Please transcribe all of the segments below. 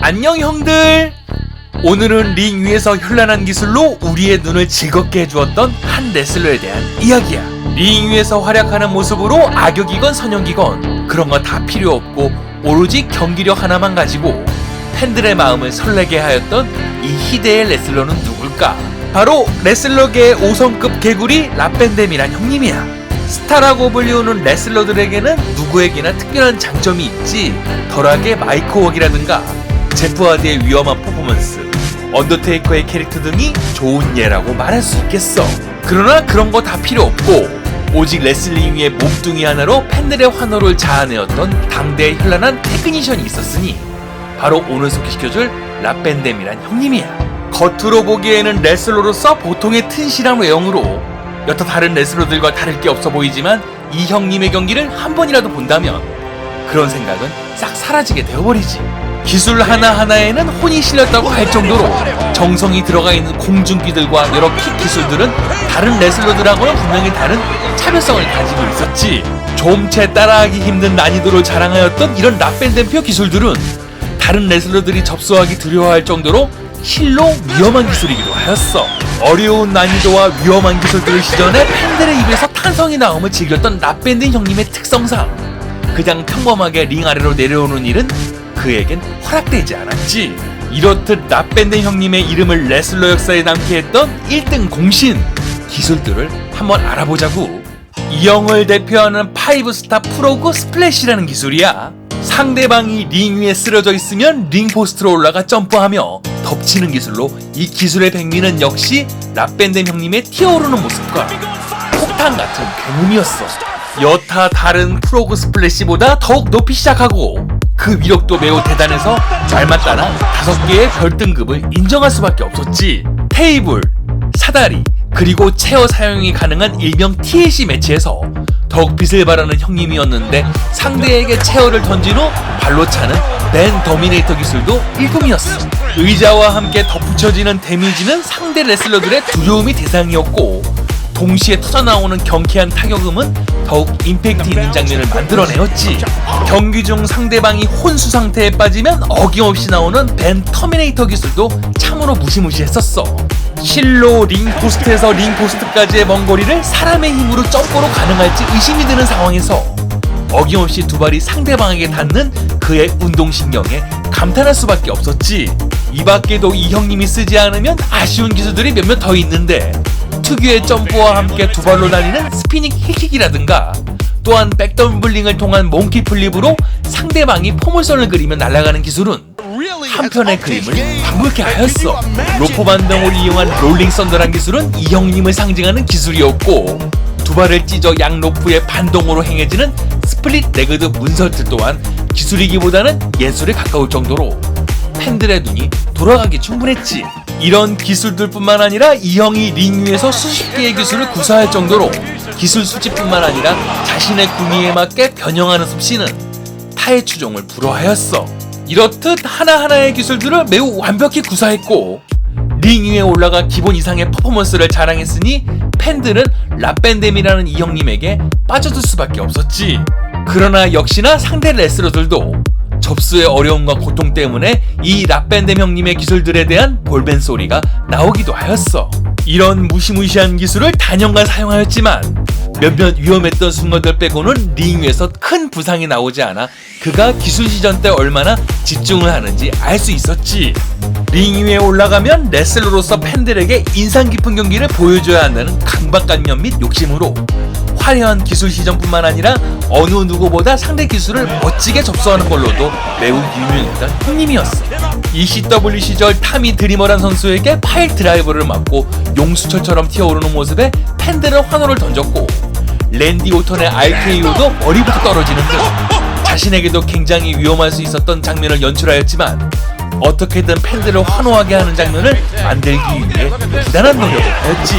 안녕 형들! 오늘은 링 위에서 현란한 기술로 우리의 눈을 즐겁게 해주었던 한 레슬러에 대한 이야기야. 링 위에서 활약하는 모습으로 악역이건 선역이건 그런 거 다 필요 없고 오로지 경기력 하나만 가지고 팬들의 마음을 설레게 하였던 이 희대의 레슬러는 누굴까? 바로 레슬러계의 5성급 개구리 라벤뎀이란 형님이야. 스타라고 불리우는 레슬러들에게는 누구에게나 특별한 장점이 있지. 덜하게 마이크웍이라든가 제프 하드의 위험한 퍼포먼스, 언더테이커의 캐릭터 등이 좋은 예라고 말할 수 있겠어. 그러나 그런 거 다 필요 없고 오직 레슬링 위의 몸뚱이 하나로 팬들의 환호를 자아내었던 당대의 현란한 테크니션이 있었으니 바로 오늘 소개시켜줄 라벤뎀이란 형님이야. 겉으로 보기에는 레슬러로서 보통의 튼실한 외형으로 여타 다른 레슬러들과 다를 게 없어 보이지만 이 형님의 경기를 한 번이라도 본다면 그런 생각은 싹 사라지게 되어버리지. 기술 하나하나에는 혼이 실렸다고 할 정도로 정성이 들어가 있는 공중기들과 여러 킥 기술들은 다른 레슬러들하고는 분명히 다른 차별성을 가지고 있었지. 좀 채 따라하기 힘든 난이도를 자랑하였던 이런 라벤뎀표 기술들은 다른 레슬러들이 접수하기 두려워할 정도로 실로 위험한 기술이기도 하였어. 어려운 난이도와 위험한 기술들을 시전해 팬들의 입에서 탄성이 나옴을 즐겼던 라벤뎀 형님의 특성상 그냥 평범하게 링 아래로 내려오는 일은 그에겐 허락되지 않았지. 이렇듯 라벤뎀 형님의 이름을 레슬러 역사에 남게 했던 1등 공신 기술들을 한번 알아보자고. 이 형을 대표하는 5스타 프로그 스플래시라는 기술이야. 상대방이 링 위에 쓰러져 있으면 링 포스트로 올라가 점프하며 덮치는 기술로 이 기술의 백미는 역시 라벤뎀 형님의 튀어오르는 모습과 폭탄 같은 괴물이었어. 여타 다른 프로그 스플래시보다 더욱 높이 시작하고 그 위력도 매우 대단해서 말만 따라 5개의 별등급을 인정할 수밖에 없었지. 테이블, 사다리, 그리고 체어 사용이 가능한 일명 TLC 매치에서 더욱 빛을 발하는 형님이었는데 상대에게 체어를 던진 후 발로 차는 벤 더미네이터 기술도 일품이었어. 의자와 함께 덧붙여지는 데미지는 상대 레슬러들의 두려움이 대상이었고 동시에 터져나오는 경쾌한 타격음은 더욱 임팩트 있는 장면을 만들어내었지. 경기 중 상대방이 혼수 상태에 빠지면 어김없이 나오는 벤 터미네이터 기술도 참으로 무시무시했었어. 실로 링 포스트에서 링 포스트까지의 먼 거리를 사람의 힘으로 점프로 가능할지 의심이 드는 상황에서 어김없이 두 발이 상대방에게 닿는 그의 운동신경에 감탄할 수밖에 없었지. 이 밖에도 이 형님이 쓰지 않으면 아쉬운 기술들이 몇몇 더 있는데 특유의 점프와 함께 두 발로 날리는 스피닝 힐킥이라든가 또한 백덤블링을 통한 몽키 플립으로 상대방이 포물선을 그리며 날아가는 기술은 한편의 그림을 방불케 하였어. 로프 반동을 이용한 롤링 썬더란 기술은 이 형님을 상징하는 기술이었고 두 발을 찢어 양 로프의 반동으로 행해지는 스플릿 레그드 문설트 또한 기술이기보다는 예술에 가까울 정도로 팬들의 눈이 돌아가기 충분했지. 이런 기술들뿐만 아니라 이 형이 링 위에서 수십 개의 기술을 구사할 정도로 기술 수집뿐만 아니라 자신의 구미에 맞게 변형하는 솜씨는 타의 추종을 불허하였어. 이렇듯 하나하나의 기술들을 매우 완벽히 구사했고 링 위에 올라가 기본 이상의 퍼포먼스를 자랑했으니 팬들은 라벤뎀이라는 이 형님에게 빠져들 수밖에 없었지. 그러나 역시나 상대 레슬러들도 접수의 어려움과 고통 때문에 이 라벤뎀 형님의 기술들에 대한 볼벤 소리가 나오기도 하였어. 이런 무시무시한 기술을 단연간 사용하였지만 몇몇 위험했던 순간들 빼고는 링 위에서 큰 부상이 나오지 않아 그가 기술 시전 때 얼마나 집중을 하는지 알 수 있었지. 링 위에 올라가면 레슬러로서 팬들에게 인상 깊은 경기를 보여줘야 한다는 강박관념 및 욕심으로 화려한 기술 시전뿐만 아니라 어느 누구보다 상대 기술을 멋지게 접수하는 걸로도 매우 유명했던 형님이었어. ECW 시절 타미 드리머란 선수에게 파일 드라이버를 맞고 용수철처럼 튀어오르는 모습에 팬들은 환호를 던졌고 랜디 오턴의 RKO도 머리부터 떨어지는 등 자신에게도 굉장히 위험할 수 있었던 장면을 연출하였지만 어떻게든 팬들을 환호하게 하는 장면을 만들기 위해 대단한 노력을 하였지.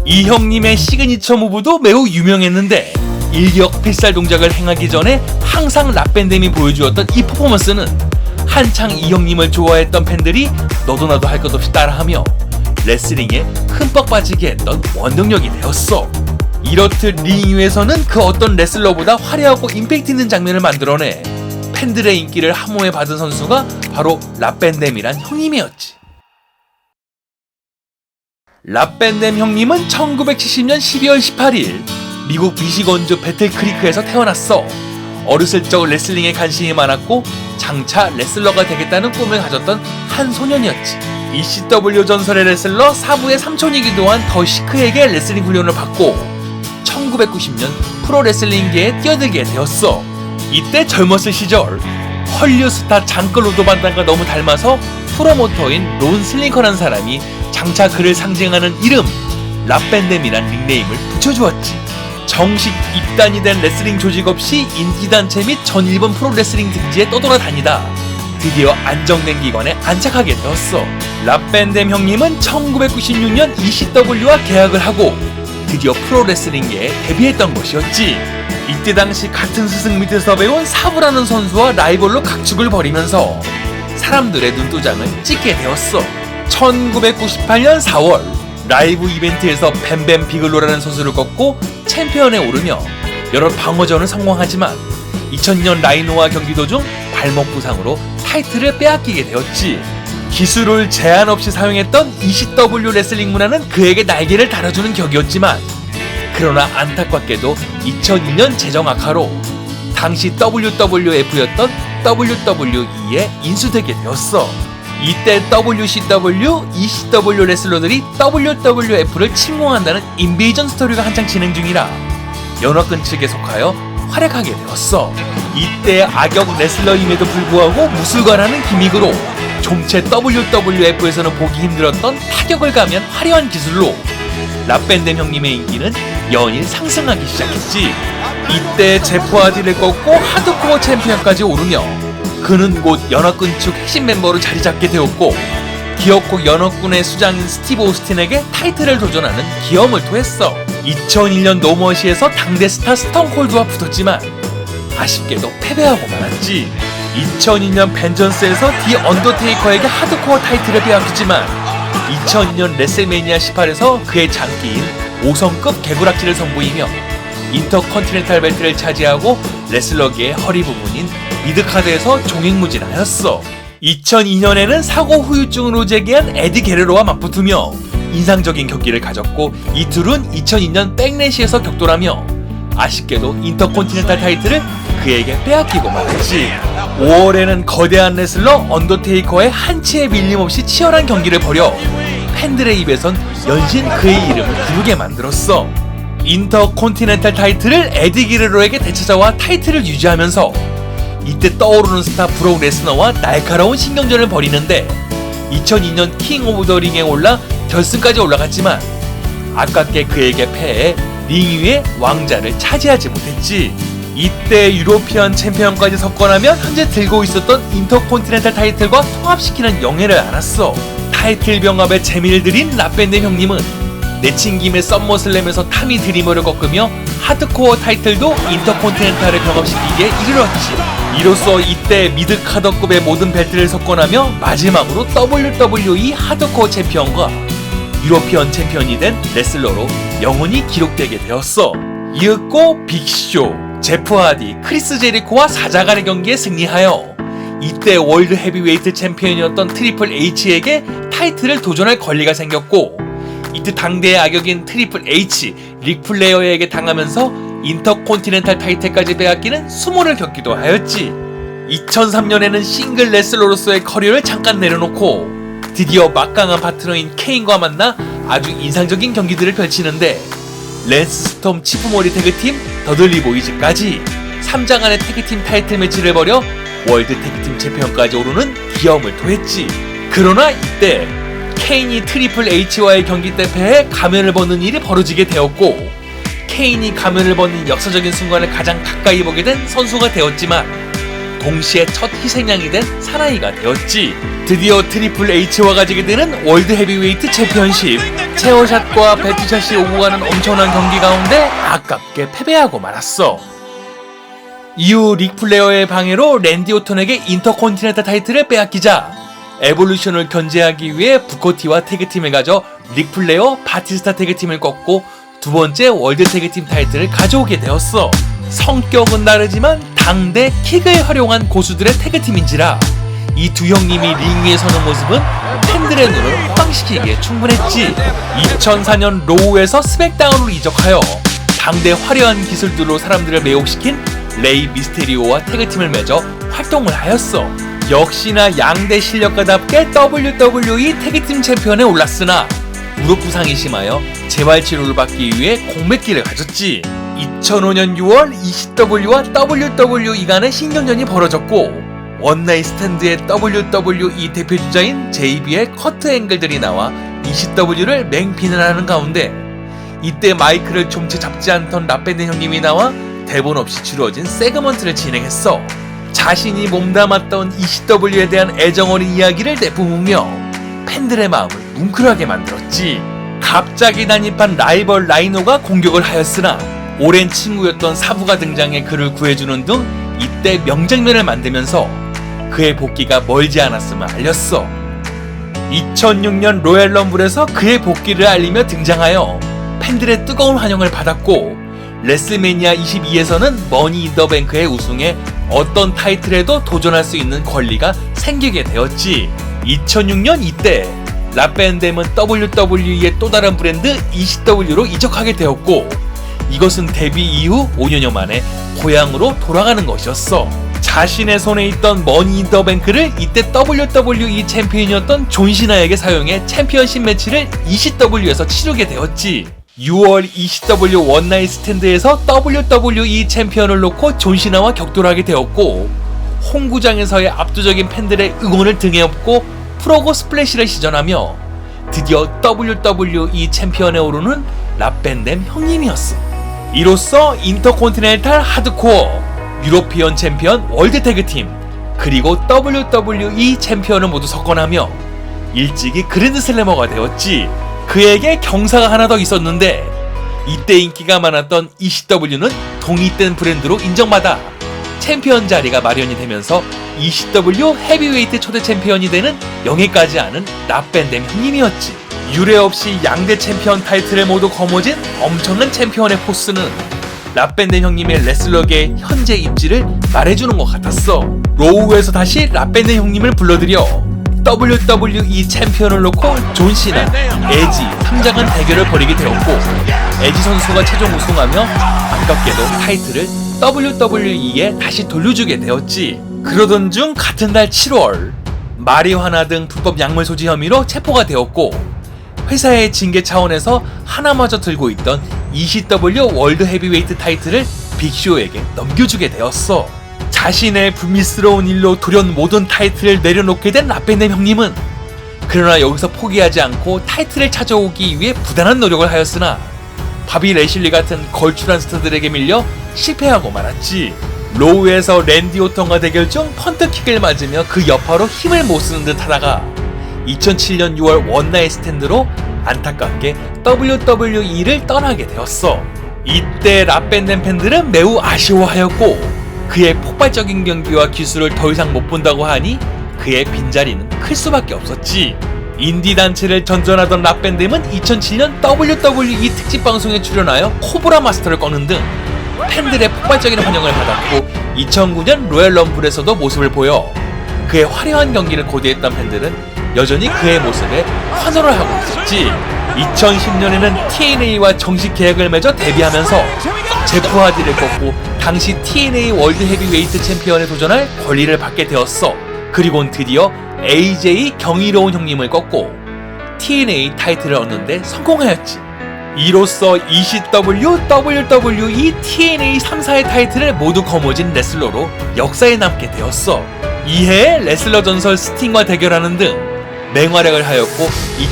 이 형님의 시그니처 무브도 매우 유명했는데 일격 필살 동작을 행하기 전에 항상 라벤뎀이 보여주었던 이 퍼포먼스는 한창 이 형님을 좋아했던 팬들이 너도 나도 할 것 없이 따라하며 레슬링에 흠뻑 빠지게 했던 원동력이 되었어. 이렇듯 링 위에서는 그 어떤 레슬러보다 화려하고 임팩트 있는 장면을 만들어내 팬들의 인기를 한 몸에 받은 선수가 바로 랍밴뎀이란 형님이었지. 랍밴뎀 형님은 1970년 12월 18일 미국 미시건주 배틀크리크에서 태어났어. 어렸을 적 레슬링에 관심이 많았고 장차 레슬러가 되겠다는 꿈을 가졌던 한 소년이었지. ECW 전설의 레슬러 사부의 삼촌이기도 한 더 시크에게 레슬링 훈련을 받고 1990년 프로레슬링계에 뛰어들게 되었어. 이때 젊었을 시절 헐리우드 스타 장클로드 반단과 너무 닮아서 프로모터인 론 슬링커라는 사람이 장차 그를 상징하는 이름 랍밴뎀이란 닉네임을 붙여주었지. 정식 입단이 된 레슬링 조직 없이 인기단체 및 전 일본 프로레슬링 등지에 떠돌아다니다 드디어 안정된 기관에 안착하게 되었어. 랍밴뎀 형님은 1996년 ECW와 계약을 하고 드디어 프로레슬링계에 데뷔했던 것이었지. 이때 당시 같은 스승 밑에서 배운 사부라는 선수와 라이벌로 각축을 벌이면서 사람들의 눈도장을 찍게 되었어. 1998년 4월 라이브 이벤트에서 뱀뱀 비글로라는 선수를 꺾고 챔피언에 오르며 여러 방어전을 성공하지만 2000년 라이노와 경기 도중 발목 부상으로 타이틀을 빼앗기게 되었지. 기술을 제한 없이 사용했던 ECW 레슬링 문화는 그에게 날개를 달아주는 격이었지만 그러나 안타깝게도 2002년 재정 악화로 당시 WWF였던 WWE에 인수되게 되었어. 이때 WCW, ECW 레슬러들이 WWF를 침공한다는 인베이전 스토리가 한창 진행 중이라 연합군 측에 속하여 활약하게 되었어. 이때 악역 레슬러임에도 불구하고 무술가라는 기믹으로 좀채 WWF에서는 보기 힘들었던 타격을 가미한 화려한 기술로 랍밴뎀 형님의 인기는 연일 상승하기 시작했지. 이때 제프 하디를 꺾고 하드코어 챔피언까지 오르며 그는 곧 연합군 측 핵심 멤버로 자리 잡게 되었고 기어코 연합군의 수장인 스티브 오스틴에게 타이틀을 도전하는 기염을 토했어. 2001년 노머시에서 당대 스타 스톤콜드와 붙었지만 아쉽게도 패배하고 말았지. 2002년 벤전스에서 디 언더테이커에게 하드코어 타이틀을 빼앗겼지만 2002년 레슬매니아 18에서 그의 장기인 5성급 개구락지를 선보이며 인터컨티넨탈 벨트를 차지하고 레슬러계의 허리 부분인 미드카드에서 종횡무진하였어. 2002년에는 사고 후유증으로 재개한 에디 게레로와 맞붙으며 인상적인 경기를 가졌고 이 둘은 2002년 백래시에서 격돌하며 아쉽게도 인터컨티넨탈 타이틀을 그에게 빼앗기고 말았지. 5월에는 거대한 레슬러 언더테이커의 한치의 밀림 없이 치열한 경기를 벌여 팬들의 입에선 연신 그의 이름을 부르게 만들었어. 인터컨티넨탈 타이틀을 에디 게레로에게 되찾아와 타이틀을 유지하면서 이때 떠오르는 스타 브록 레스너와 날카로운 신경전을 벌이는데 2002년 킹 오브 더 링에 올라 결승까지 올라갔지만 아깝게 그에게 패해 링 위에 왕자를 차지하지 못했지. 이때 유로피언 챔피언까지 석권하며 현재 들고 있었던 인터컨티넨탈 타이틀과 통합시키는 영예를 안았어. 타이틀 병합에 재미를 들인 랍밴뎀 형님은 내친김에 썸머슬램에서 타미 드리머를 꺾으며 하드코어 타이틀도 인터컨티넨탈을 병합시키기에 이르렀지. 이로써 이때 미드카더급의 모든 벨트를 석권하며 마지막으로 WWE 하드코어 챔피언과 유로피언 챔피언이 된 레슬러로 영원히 기록되게 되었어. 이윽고 빅쇼, 제프 하디, 크리스 제리코와 사자간의 경기에 승리하여 이때 월드 헤비웨이트 챔피언이었던 트리플 H에게 타이틀을 도전할 권리가 생겼고 이때 당대의 악역인 트리플 H, 릭 플레어에게 당하면서 인터컨티넨탈 타이틀까지 빼앗기는 수모를 겪기도 하였지. 2003년에는 싱글 레슬러로서의 커리어를 잠깐 내려놓고 드디어 막강한 파트너인 케인과 만나 아주 인상적인 경기들을 펼치는데 랜스 스톰 치프모리 태그팀 더들리 보이즈까지 3장안의 태그팀 타이틀 매치를 벌여 월드 태그팀 챔피언까지 오르는 기염을 토했지. 그러나 이때 케인이 트리플 H와의 경기 때 패해 가면을 벗는 일이 벌어지게 되었고 케인이 가면을 벗는 역사적인 순간을 가장 가까이 보게 된 선수가 되었지만 동시에 첫 희생양이 된 사나이가 되었지. 드디어 트리플 H와 가지게 되는 월드 헤비웨이트 챔피언십. 체어샷과 벨트샷이 오고 가는 엄청난 경기 가운데 아깝게 패배하고 말았어. 이후 릭 플레어의 방해로 랜디 오턴에게 인터컨티넨탈 타이틀을 빼앗기자 에볼루션을 견제하기 위해 부코티와 태그팀을 가져 릭 플레어, 바티스타 태그팀을 꺾고 두 번째 월드 태그팀 타이틀을 가져오게 되었어. 성격은 다르지만 당대 킥을 활용한 고수들의 태그팀인지라 이 두 형님이 링 위에 서는 모습은 팬들의 눈을 호강시키기에 충분했지. 2004년 로우에서 스맥다운으로 이적하여 당대 화려한 기술들로 사람들을 매혹시킨 레이 미스테리오와 태그팀을 맺어 활동을 하였어. 역시나 양대 실력가답게 WWE 태그팀 챔피언에 올랐으나 무릎 부상이 심하여 재활치료를 받기 위해 공백기를 가졌지. 2005년 6월 ECW와 WWE 간의 신경전이 벌어졌고 원나잇 스탠드의 WWE 대표주자인 JB의 커트 앵글들이 나와 ECW를 맹비난을 하는 가운데 이때 마이크를 좀채 잡지 않던 라밴드 형님이 나와 대본 없이 치루어진 세그먼트를 진행했어. 자신이 몸담았던 ECW에 대한 애정어린 이야기를 내뿜으며 팬들의 마음을 뭉클하게 만들었지. 갑자기 난입한 라이벌 라이노가 공격을 하였으나 오랜 친구였던 사부가 등장해 그를 구해주는 등 이때 명장면을 만들면서 그의 복귀가 멀지 않았음을 알렸어. 2006년 로얄 럼블에서 그의 복귀를 알리며 등장하여 팬들의 뜨거운 환영을 받았고 레슬매니아 22에서는 머니 인 더 뱅크의 우승에 어떤 타이틀에도 도전할 수 있는 권리가 생기게 되었지. 2006년 이때 라밴댐은 WWE의 또 다른 브랜드 ECW로 이적하게 되었고 이것은 데뷔 이후 5년여 만에 고향으로 돌아가는 것이었어. 자신의 손에 있던 머니 인 더 뱅크를 이때 WWE 챔피언이었던 존 시나에게 사용해 챔피언십 매치를 ECW에서 치르게 되었지. 6월 ECW 원나잇 스탠드에서 WWE 챔피언을 놓고 존 시나와 격돌하게 되었고 홈구장에서의 압도적인 팬들의 응원을 등에 업고 프로고 스플래시를 시전하며 드디어 WWE 챔피언에 오르는 라밴댐 형님이었어. 이로써 인터콘티넨탈 하드코어, 유로피언 챔피언 월드 태그팀, 그리고 WWE 챔피언을 모두 석권하며 일찍이 그랜드슬래머가 되었지. 그에게 경사가 하나 더 있었는데 이때 인기가 많았던 ECW는 동이된 브랜드로 인정받아 챔피언 자리가 마련이 되면서 ECW 헤비웨이트 초대 챔피언이 되는 영예까지 아는 라밴댐 형님이었지. 유례 없이 양대 챔피언 타이틀을 모두 거머쥔 엄청난 챔피언의 포스는 라밴댐 형님의 레슬러계의 현재 입지를 말해주는 것 같았어. 로우에서 다시 라밴댐 형님을 불러들여 WWE 챔피언을 놓고 존 시나, 에지 3자간 대결을 벌이게 되었고 에지 선수가 최종 우승하며 아깝게도 타이틀을 WWE에 다시 돌려주게 되었지. 그러던 중 같은 달 7월 마리화나 등 불법 약물 소지 혐의로 체포가 되었고 회사의 징계 차원에서 하나마저 들고 있던 ECW 월드 헤비웨이트 타이틀을 빅쇼에게 넘겨주게 되었어. 자신의 불미스러운 일로 돌연 모든 타이틀을 내려놓게 된 라밴댐 형님은 그러나 여기서 포기하지 않고 타이틀을 찾아오기 위해 부단한 노력을 하였으나 바비 레실리 같은 걸출한 스타들에게 밀려 실패하고 말았지. 로우에서 랜디 오턴과 대결 중 펀트킥을 맞으며 그 여파로 힘을 못 쓰는 듯 하다가 2007년 6월 원나잇 스탠드로 안타깝게 WWE를 떠나게 되었어. 이때 라밴댐 팬들은 매우 아쉬워하였고 그의 폭발적인 경기와 기술을 더 이상 못 본다고 하니 그의 빈자리는 클 수밖에 없었지. 인디 단체를 전전하던 라밴댐은 2007년 WWE 특집 방송에 출연하여 코브라 마스터를 꺼는 등 팬들의 폭발적인 환영을 받았고 2009년 로얄 럼블에서도 모습을 보여 그의 화려한 경기를 고대했던 팬들은 여전히 그의 모습에 환호를 하고 있었지. 2010년에는 TNA와 정식 계약을 맺어 데뷔하면서 제프 하디를 꺾고 당시 TNA 월드 헤비웨이트 챔피언에 도전할 권리를 받게 되었어. 그리고는 드디어 AJ 경이로운 형님을 꺾고 TNA 타이틀을 얻는데 성공하였지. 이로써 ECW, WWE, TNA 3사의 타이틀을 모두 거머쥔 레슬러로 역사에 남게 되었어. 이해에 레슬러 전설 스팅과 대결하는 등 맹활약을 하였고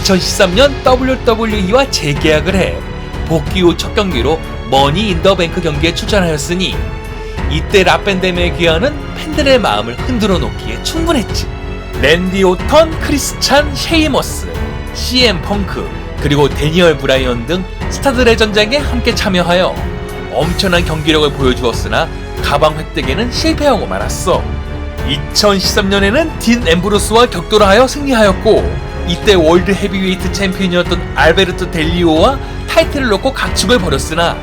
2013년 WWE와 재계약을 해 복귀 후 첫 경기로 머니 인 더 뱅크 경기에 출전하였으니 이때 라밴댐의 귀환은 팬들의 마음을 흔들어 놓기에 충분했지. 랜디 오턴, 크리스 찬, 셰이머스, CM 펑크, 그리고 데니얼 브라이언 등 스타들의 전쟁에 함께 참여하여 엄청난 경기력을 보여주었으나 가방 획득에는 실패하고 말았어. 2013년에는 딘 앰브로스와 격돌을 하여 승리하였고 이때 월드 헤비웨이트 챔피언이었던 알베르토 델리오와 타이틀을 놓고 각축을 벌였으나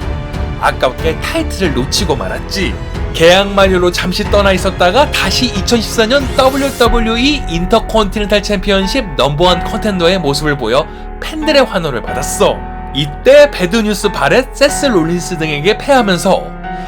아깝게 타이틀을 놓치고 말았지. 계약 만료로 잠시 떠나 있었다가 다시 2014년 WWE 인터컨티넨탈 챔피언십 넘버원 컨텐더의 모습을 보여 팬들의 환호를 받았어. 이때 배드뉴스 바렛, 세스 롤린스 등에게 패하면서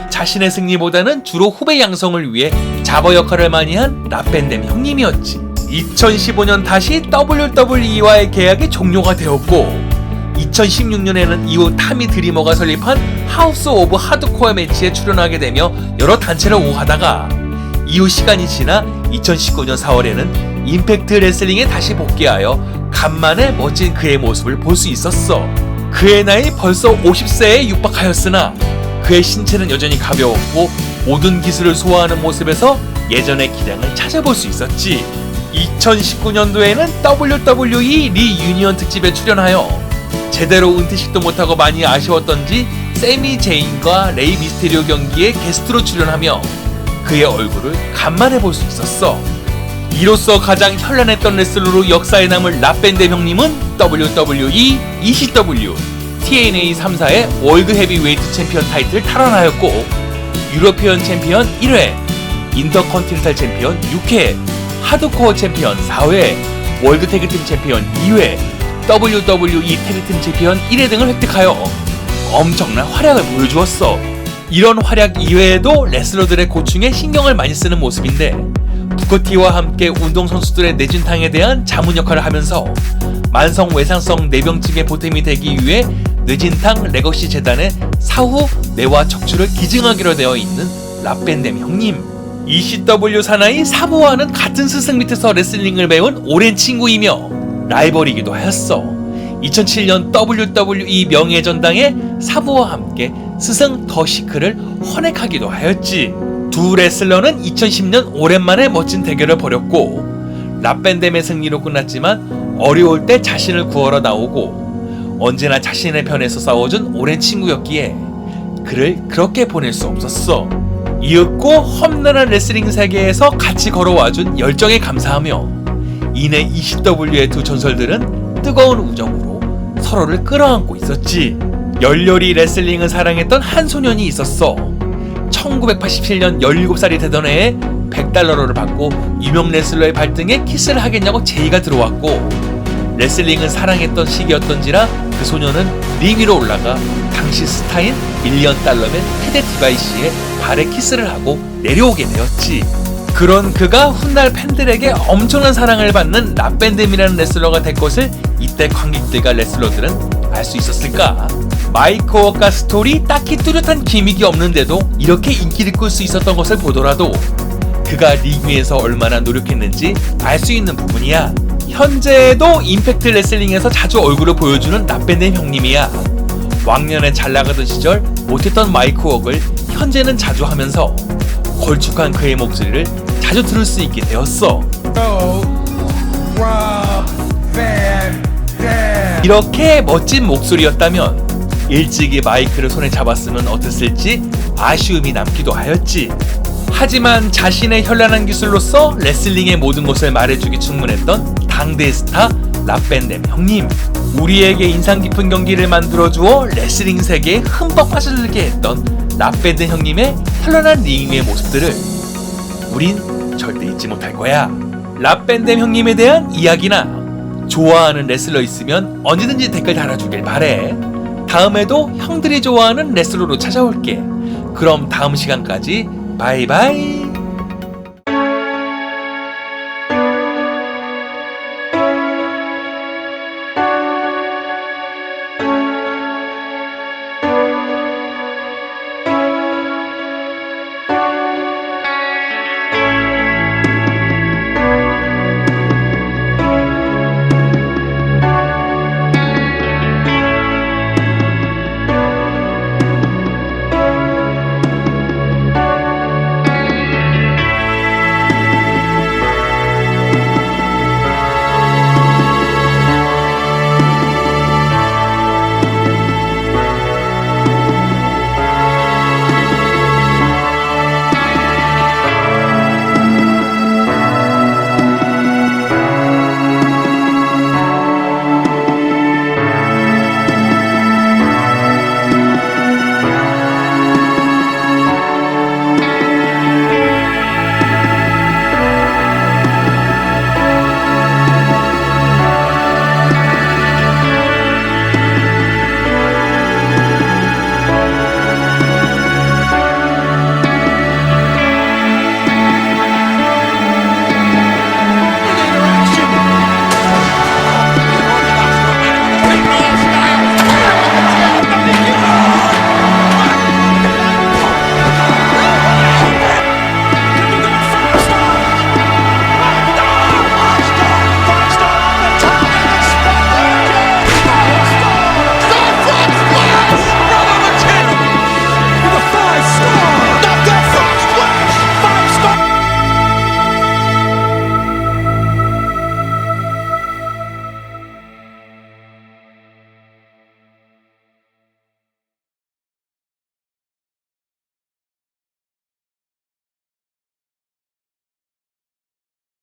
자신의 승리보다는 주로 후배 양성을 위해 잡어 역할을 많이 한 라벤뎀 형님이었지. 2015년 다시 WWE와의 계약이 종료가 되었고 2016년에는 이후 타미 드리머가 설립한 하우스 오브 하드코어 매치에 출연하게 되며 여러 단체를 오가다가 이후 시간이 지나 2019년 4월에는 임팩트 레슬링에 다시 복귀하여 간만에 멋진 그의 모습을 볼 수 있었어. 그의 나이 벌써 50세에 육박하였으나 그의 신체는 여전히 가벼웠고 모든 기술을 소화하는 모습에서 예전의 기량을 찾아볼 수 있었지. 2019년도에는 WWE 리유니언 특집에 출연하여 제대로 은퇴식도 못하고 많이 아쉬웠던지 세미 제인과 레이 미스테리오 경기에 게스트로 출연하며 그의 얼굴을 간만에 볼 수 있었어. 이로써 가장 현란했던 레슬러로 역사에 남을 라벤뎀 형님은 WWE, ECW, TNA 3사의 월드 헤비웨이트 챔피언 타이틀을 탈환하였고 유러피언 챔피언 1회, 인터컨티넨탈 챔피언 6회, 하드코어 챔피언 4회, 월드 태그팀 챔피언 2회, WWE 태그팀 챔피언 1회 등을 획득하여 엄청난 활약을 보여주었어. 이런 활약 이외에도 레슬러들의 고충에 신경을 많이 쓰는 모습인데 부커티와 함께 운동선수들의 내진탕에 대한 자문 역할을 하면서 만성 외상성 뇌병증의 보탬이 되기 위해 뇌진탕 레거시 재단의 사후 뇌와 척추를 기증하기로 되어 있는 라벤뎀 형님. ECW 사나이 사부와는 같은 스승 밑에서 레슬링을 배운 오랜 친구이며 라이벌이기도 하였어. 2007년 WWE 명예전당에 사부와 함께 스승 더시크를 헌액하기도 하였지. 두 레슬러는 2010년 오랜만에 멋진 대결을 벌였고 라벤뎀의 승리로 끝났지만 어려울 때 자신을 구하러 나오고 언제나 자신의 편에서 싸워준 오랜 친구였기에 그를 그렇게 보낼 수 없었어. 이윽고 험난한 레슬링 세계에서 같이 걸어와준 열정에 감사하며 이내 ECW의 두 전설들은 뜨거운 우정으로 서로를 끌어안고 있었지. 열렬히 레슬링을 사랑했던 한 소년이 있었어. 1987년 17살이 되던 해에 $100를 받고 유명 레슬러의 발등에 키스를 하겠냐고 제의가 들어왔고 레슬링을 사랑했던 시기였던지라 그 소년은 링 위로 올라가 당시 스타인 $1,000,000의 테데 디바이시의 발에 키스를 하고 내려오게 되었지. 그런 그가 훗날 팬들에게 엄청난 사랑을 받는 라벤뎀이라는 레슬러가 될 것을 이때 관객들과 레슬러들은 알 수 있었을까? 마이크 워카 스토리 딱히 뚜렷한 기믹이 없는데도 이렇게 인기를 끌 수 있었던 것을 보더라도 그가 링 위에서 얼마나 노력했는지 알 수 있는 부분이야. 현재에도 임팩트 레슬링에서 자주 얼굴을 보여주는 라벤뎀 형님이야. 왕년에 잘 나가던 시절 못했던 마이크 웍을 현재는 자주 하면서 걸쭉한 그의 목소리를 자주 들을 수 있게 되었어. 이렇게 멋진 목소리였다면 일찍이 마이크를 손에 잡았으면 어땠을지 아쉬움이 남기도 하였지. 하지만 자신의 현란한 기술로서 레슬링의 모든 것을 말해주기 충분했던 당대 스타 라벤뎀 형님. 우리에게 인상 깊은 경기를 만들어주어 레슬링 세계에 흠뻑 빠져들게 했던 라벤뎀 형님의 현란한 링 위의 모습들을 우린 절대 잊지 못할 거야. 라벤뎀 형님에 대한 이야기나 좋아하는 레슬러 있으면 언제든지 댓글 달아주길 바래. 다음에도 형들이 좋아하는 레슬러로 찾아올게. 그럼 다음 시간까지 바이바이.